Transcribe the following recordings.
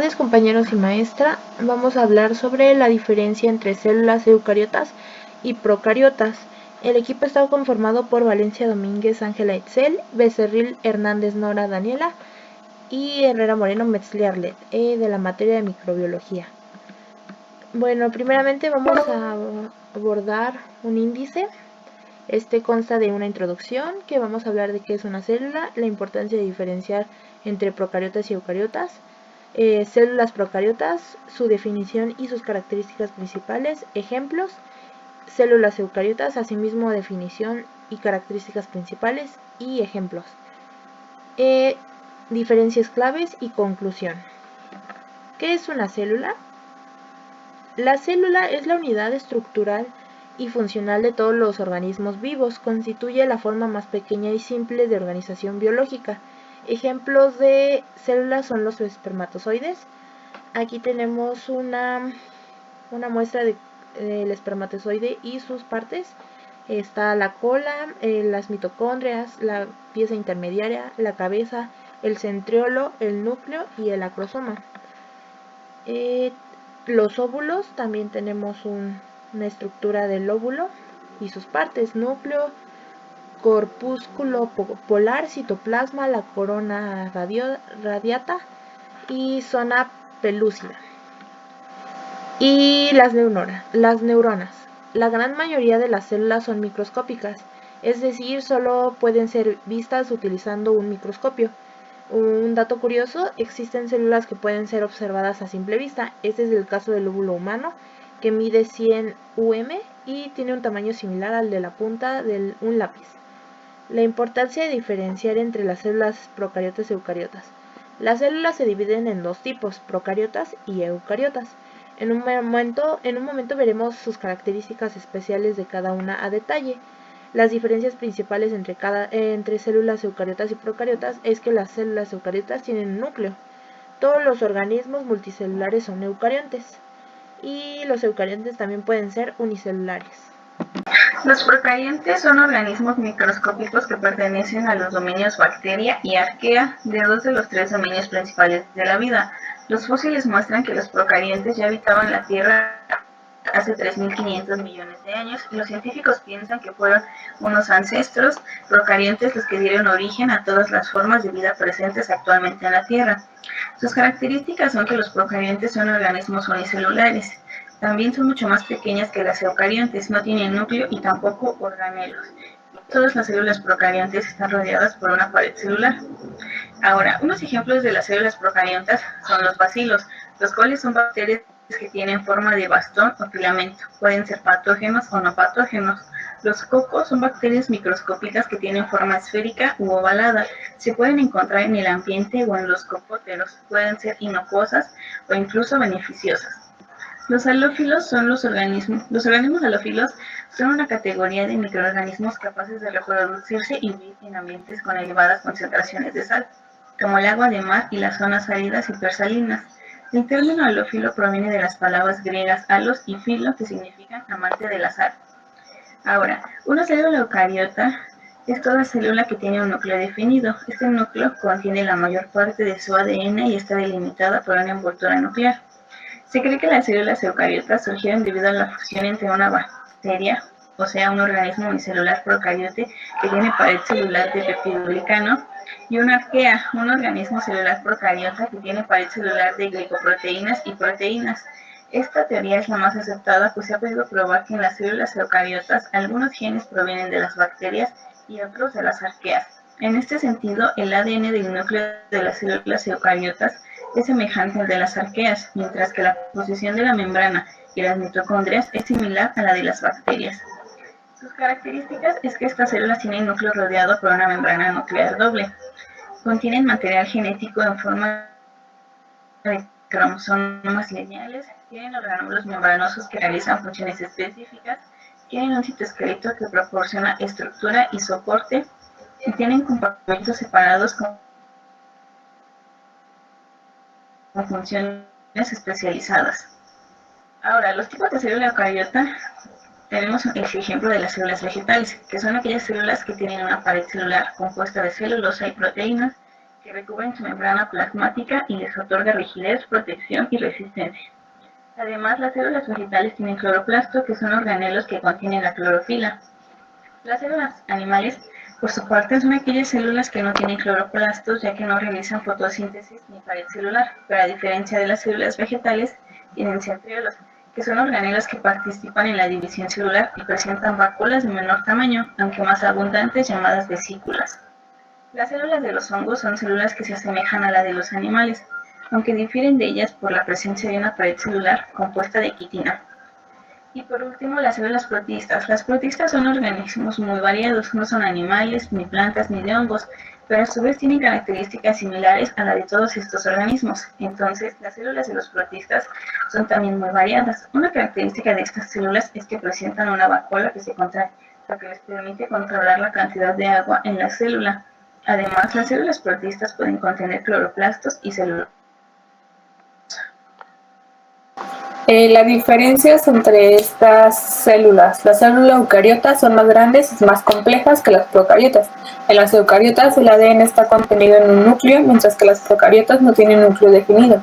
Buenos compañeros y maestra, vamos a hablar sobre la diferencia entre células eucariotas y procariotas. El equipo está conformado por Valencia Domínguez, Ángela Etzel, Becerril Hernández, Nora Daniela y Herrera Moreno, Metzli Arlet, de la materia de microbiología. Bueno, primeramente vamos a abordar un índice. Este consta de una introducción, que vamos a hablar de qué es una célula, la importancia de diferenciar entre procariotas y eucariotas, células procariotas, su definición y sus características principales, ejemplos, células eucariotas, asimismo definición y características principales y ejemplos, diferencias claves y conclusión. ¿Qué es una célula? La célula es la unidad estructural y funcional de todos los organismos vivos, constituye la forma más pequeña y simple de organización biológica. Ejemplos de células son los espermatozoides. Aquí tenemos una muestra del espermatozoide y sus partes. Está la cola, las mitocondrias, la pieza intermediaria, la cabeza, el centriolo, el núcleo y el acrosoma. Los óvulos, también tenemos una estructura del óvulo y sus partes: núcleo, corpúsculo polar, citoplasma, la corona radiata y zona pelúcida. Y las neuronas. La gran mayoría de las células son microscópicas, es decir, solo pueden ser vistas utilizando un microscopio. Un dato curioso: existen células que pueden ser observadas a simple vista. Este es el caso del óvulo humano, que mide 100 UM y tiene un tamaño similar al de la punta de un lápiz. La importancia de diferenciar entre las células procariotas y eucariotas. Las células se dividen en dos tipos: procariotas y eucariotas. En un momento veremos sus características especiales de cada una a detalle. Las diferencias principales entre células eucariotas y procariotas es que las células eucariotas tienen un núcleo. Todos los organismos multicelulares son eucariontes y los eucariontes también pueden ser unicelulares. Los procariontes son organismos microscópicos que pertenecen a los dominios bacteria y arquea, de dos de los tres dominios principales de la vida. Los fósiles muestran que los procariontes ya habitaban la Tierra hace 3.500 millones de años, y los científicos piensan que fueron unos ancestros procariontes los que dieron origen a todas las formas de vida presentes actualmente en la Tierra. Sus características son que los procariontes son organismos unicelulares. También son mucho más pequeñas que las eucariontes, no tienen núcleo y tampoco organelos. Todas las células procariontes están rodeadas por una pared celular. Ahora, unos ejemplos de las células procariontas son los bacilos, los cuales son bacterias que tienen forma de bastón o filamento. Pueden ser patógenos o no patógenos. Los cocos son bacterias microscópicas que tienen forma esférica u ovalada. Se pueden encontrar en el ambiente o en los cocoteros. Pueden ser inocuosas o incluso beneficiosas. Los halófilos son los organismos halófilos son una categoría de microorganismos capaces de reproducirse y vivir en ambientes con elevadas concentraciones de sal, como el agua de mar y las zonas áridas hipersalinas. El término halófilo proviene de las palabras griegas halos y filo, que significan amante de la sal. Ahora, una célula eucariota es toda célula que tiene un núcleo definido. Este núcleo contiene la mayor parte de su ADN y está delimitada por una envoltura nuclear. Se cree que las células eucariotas surgieron debido a la fusión entre una bacteria, o sea, un organismo unicelular procariote que tiene pared celular de peptidoglicano, y una arquea, un organismo celular procariota que tiene pared celular de glicoproteínas y proteínas. Esta teoría es la más aceptada, pues se ha podido probar que en las células eucariotas algunos genes provienen de las bacterias y otros de las arqueas. En este sentido, el ADN del núcleo de las células eucariotas es semejante al de las arqueas, mientras que la composición de la membrana y las mitocondrias es similar a la de las bacterias. Sus características es que estas células tienen núcleo rodeado por una membrana nuclear doble. Contienen material genético en forma de cromosomas lineales, tienen orgánulos membranosos que realizan funciones específicas, tienen un citoesqueleto que proporciona estructura y soporte, y tienen compartimentos separados con funciones especializadas. Ahora, los tipos de célula eucariota, tenemos el ejemplo de las células vegetales, que son aquellas células que tienen una pared celular compuesta de celulosa y proteínas, que recubren su membrana plasmática y les otorga rigidez, protección y resistencia. Además, las células vegetales tienen cloroplasto, que son organelos que contienen la clorofila. Las células animales, por su parte, son aquellas células que no tienen cloroplastos, ya que no realizan fotosíntesis ni pared celular, pero a diferencia de las células vegetales, tienen centriolos, que son organelos que participan en la división celular y presentan vacuolas de menor tamaño, aunque más abundantes, llamadas vesículas. Las células de los hongos son células que se asemejan a la de los animales, aunque difieren de ellas por la presencia de una pared celular compuesta de quitina. Y por último, las células protistas. Las protistas son organismos muy variados, no son animales, ni plantas, ni de hongos, pero a su vez tienen características similares a la de todos estos organismos. Entonces, las células de los protistas son también muy variadas. Una característica de estas células es que presentan una vacuola que se contrae, lo que les permite controlar la cantidad de agua en la célula. Además, las células protistas pueden contener cloroplastos y celulosa. Las diferencias entre estas células. Las células eucariotas son más grandes y más complejas que las procariotas. En las eucariotas el ADN está contenido en un núcleo, mientras que las procariotas no tienen núcleo definido.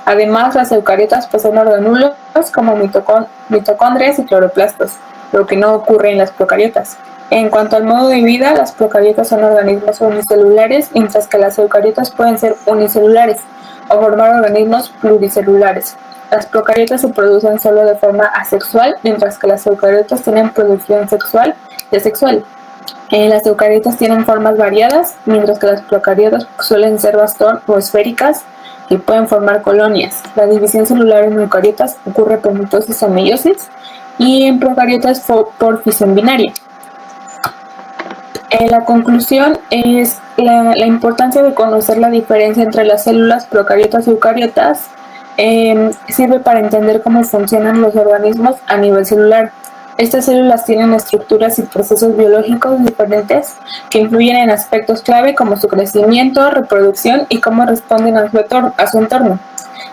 Además, las eucariotas poseen organulos como mitocondrias y cloroplastos, lo que no ocurre en las procariotas. En cuanto al modo de vida, las procariotas son organismos unicelulares, mientras que las eucariotas pueden ser unicelulares o formar organismos pluricelulares. Las procariotas se producen solo de forma asexual, mientras que las eucariotas tienen producción sexual y asexual. Las eucariotas tienen formas variadas, mientras que las procariotas suelen ser bastón o esféricas y pueden formar colonias. La división celular en eucariotas ocurre por mitosis o meiosis y en procariotas por fisión binaria. La conclusión es la importancia de conocer la diferencia entre las células procariotas y eucariotas. Sirve para entender cómo funcionan los organismos a nivel celular. Estas células tienen estructuras y procesos biológicos diferentes que influyen en aspectos clave como su crecimiento, reproducción y cómo responden a su entorno.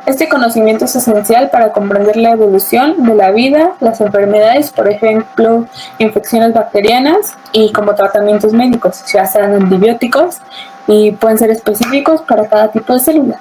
Este conocimiento es esencial para comprender la evolución de la vida, las enfermedades, por ejemplo, infecciones bacterianas y como tratamientos médicos, ya sean antibióticos y pueden ser específicos para cada tipo de célula.